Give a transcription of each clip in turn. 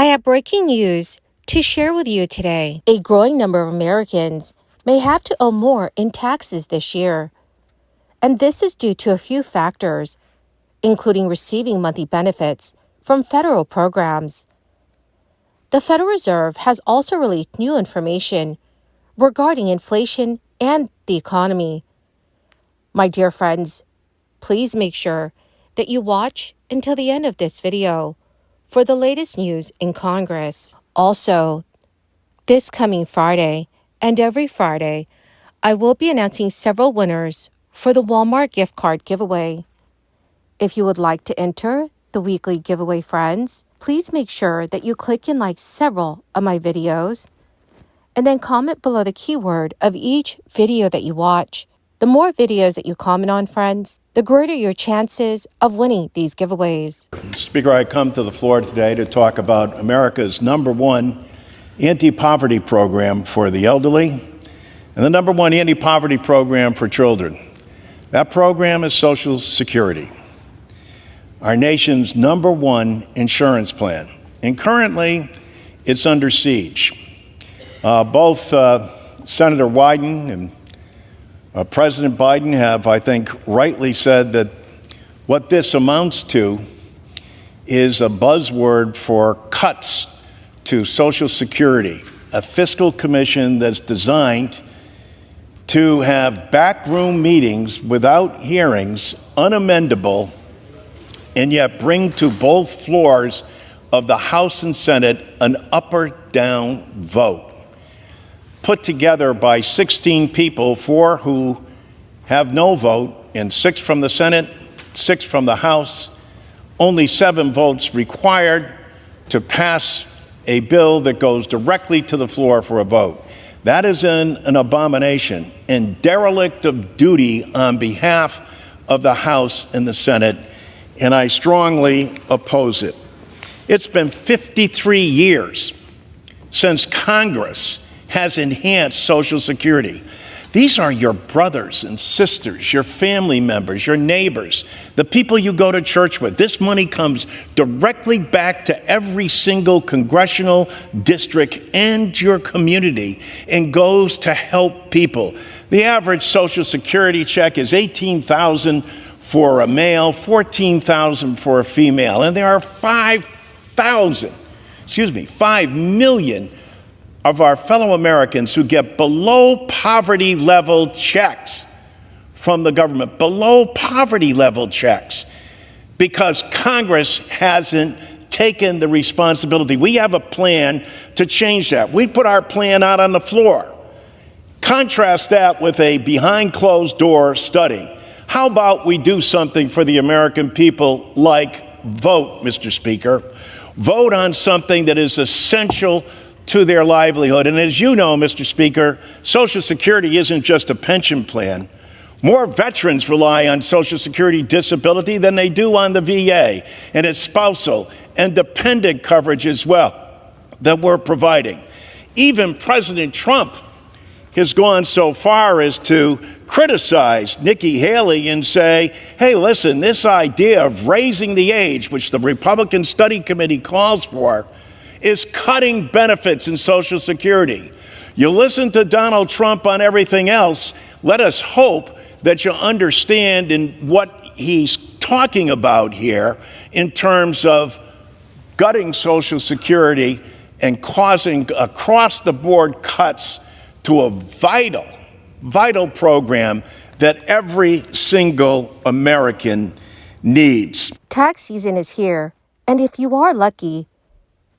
I have breaking news to share with you today. A growing number of Americans may have to owe more in taxes this year. And this is due to a few factors, including receiving monthly benefits from federal programs. The Federal Reserve has also released new information regarding inflation and the economy. My dear friends, please make sure that you watch until the end of this video for the latest news in Congress. Also, this coming Friday and every Friday, I will be announcing several winners for the Walmart gift card giveaway. If you would like to enter the weekly giveaway, friends, please make sure that you click and like several of my videos and then comment below the keyword of each video that you watch. The more videos that you comment on, friends, the greater your chances of winning these giveaways. Speaker, I come to the floor today to talk about America's #1 anti-poverty program for the elderly and the #1 anti-poverty program for children. That program is Social Security, our nation's #1 insurance plan. And currently, it's under siege. Both Senator Wyden and President Biden have, I think, rightly said that what this amounts to is a buzzword for cuts to Social Security, a fiscal commission that's designed to have backroom meetings without hearings, unamendable, and yet bring to both floors of the House and Senate an up or down vote, put together by 16 people, 4 who have no vote, and 6 from the Senate, 6 from the House, only 7 votes required to pass a bill that goes directly to the floor for a vote. That is an abomination and derelict of duty on behalf of the House and the Senate, and I strongly oppose it. It's been 53 years since Congress has enhanced Social Security. These are your brothers and sisters, your family members, your neighbors, the people you go to church with. This money comes directly back to every single congressional district and your community and goes to help people. The average Social Security check is $18,000 for a male, $14,000 for a female, and there are 5 million of our fellow Americans who get below poverty level checks from the government, below poverty level checks, because Congress hasn't taken the responsibility. We have a plan to change that. We put our plan out on the floor. Contrast that with a behind closed door study. How about we do something for the American people like vote, Mr. Speaker? Vote on something that is essential to their livelihood. And as you know, Mr. Speaker, Social Security isn't just a pension plan. More veterans rely on Social Security disability than they do on the VA, and it's spousal and dependent coverage as well that we're providing. Even President Trump has gone so far as to criticize Nikki Haley and say, hey, listen, this idea of raising the age, which the Republican Study Committee calls for, is cutting benefits in Social Security. You listen to Donald Trump on everything else. Let us hope that you understand in what he's talking about here in terms of gutting Social Security and causing across-the-board cuts to a vital program that every single American needs. Tax season is here, and if you are lucky,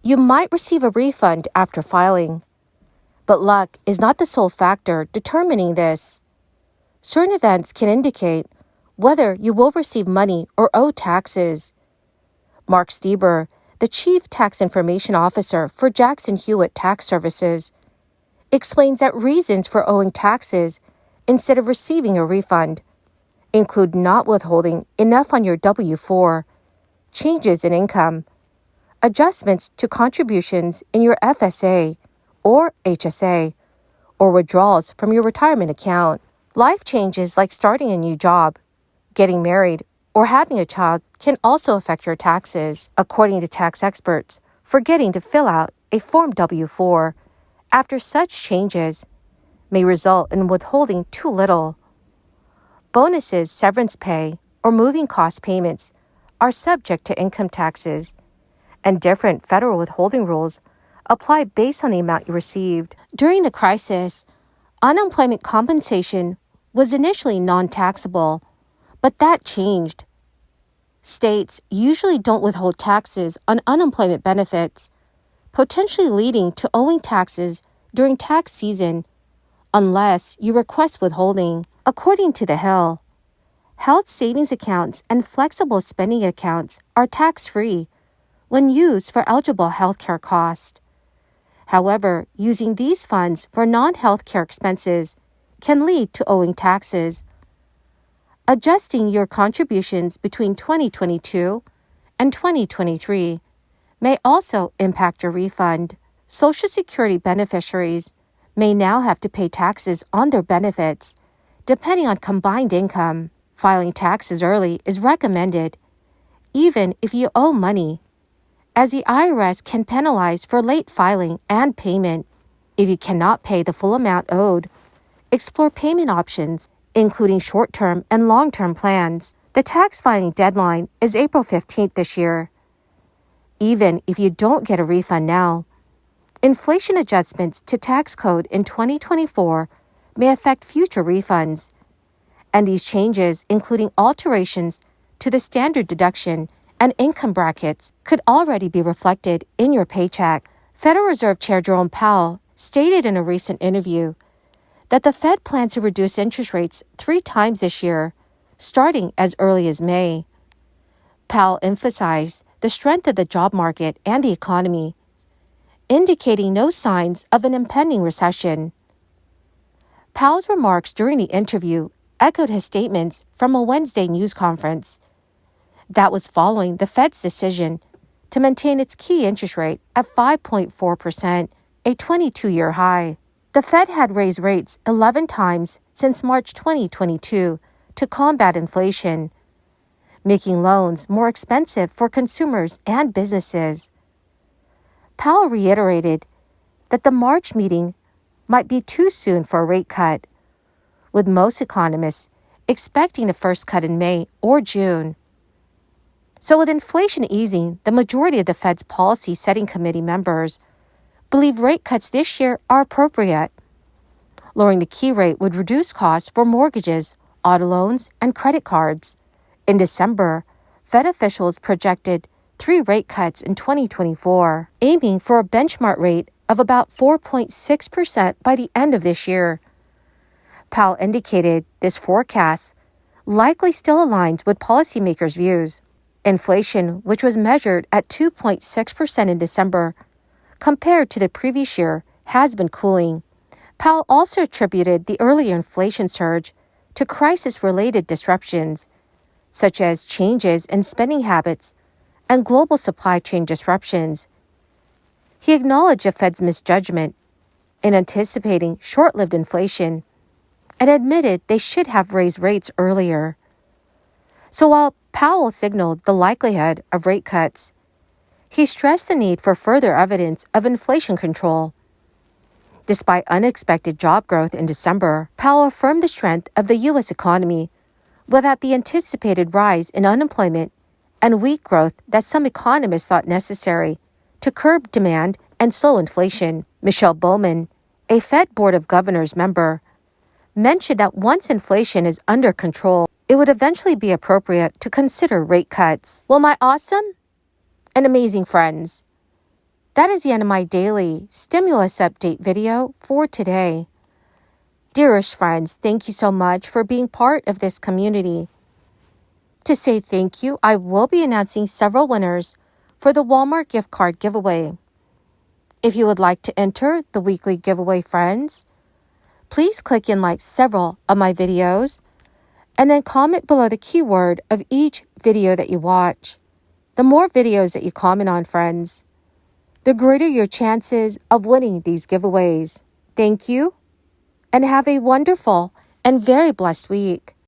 you might receive a refund after filing. But luck is not the sole factor determining this. Certain events can indicate whether you will receive money or owe taxes. Mark Stieber, the Chief Tax Information Officer for Jackson Hewitt Tax Services, explains that reasons for owing taxes instead of receiving a refund include not withholding enough on your W-4, changes in income, adjustments to contributions in your FSA or HSA, or withdrawals from your retirement account. Life changes like starting a new job, getting married, or having a child can also affect your taxes. According to tax experts, forgetting to fill out a Form W-4 after such changes may result in withholding too little. Bonuses, severance pay, or moving cost payments are subject to income taxes, and different federal withholding rules apply based on the amount you received. During the crisis, unemployment compensation was initially non-taxable, but that changed. States usually don't withhold taxes on unemployment benefits, potentially leading to owing taxes during tax season unless you request withholding. According to the Hill, health savings accounts and flexible spending accounts are tax-free when used for eligible healthcare costs. However, using these funds for non-healthcare expenses can lead to owing taxes. Adjusting your contributions between 2022 and 2023 may also impact your refund. Social Security beneficiaries may now have to pay taxes on their benefits, depending on combined income. Filing taxes early is recommended, even if you owe money, as the IRS can penalize for late filing and payment. If you cannot pay the full amount owed, explore payment options, including short-term and long-term plans. The tax filing deadline is April 15th this year. Even if you don't get a refund now, inflation adjustments to tax code in 2024 may affect future refunds, and these changes, including alterations to the standard deduction and income brackets, could already be reflected in your paycheck. Federal Reserve Chair Jerome Powell stated in a recent interview that the Fed plans to reduce interest rates 3 times this year, starting as early as May. Powell emphasized the strength of the job market and the economy, indicating no signs of an impending recession. Powell's remarks during the interview echoed his statements from a Wednesday news conference. That was following the Fed's decision to maintain its key interest rate at 5.4%, a 22-year high. The Fed had raised rates 11 times since March 2022 to combat inflation, making loans more expensive for consumers and businesses. Powell reiterated that the March meeting might be too soon for a rate cut, with most economists expecting a first cut in May or June. So with inflation easing, the majority of the Fed's policy setting committee members believe rate cuts this year are appropriate. Lowering the key rate would reduce costs for mortgages, auto loans, and credit cards. In December, Fed officials projected 3 rate cuts in 2024, aiming for a benchmark rate of about 4.6% by the end of this year. Powell indicated this forecast likely still aligns with policymakers' views. Inflation, which was measured at 2.6% in December, compared to the previous year, has been cooling. Powell also attributed the earlier inflation surge to crisis-related disruptions, such as changes in spending habits and global supply chain disruptions. He acknowledged the Fed's misjudgment in anticipating short-lived inflation and admitted they should have raised rates earlier. So while Powell signaled the likelihood of rate cuts, he stressed the need for further evidence of inflation control. Despite unexpected job growth in December, Powell affirmed the strength of the U.S. economy without the anticipated rise in unemployment and weak growth that some economists thought necessary to curb demand and slow inflation. Michelle Bowman, a Fed Board of Governors member, mentioned that once inflation is under control, it would eventually be appropriate to consider rate cuts. Well, my awesome and amazing friends, that is the end of my daily stimulus update video for today. Dearest friends, thank you so much for being part of this community. To say thank you, I will be announcing several winners for the Walmart gift card giveaway. If you would like to enter the weekly giveaway, friends, please click and like several of my videos and then comment below the keyword of each video that you watch. The more videos that you comment on, friends, the greater your chances of winning these giveaways. Thank you, and have a wonderful and very blessed week.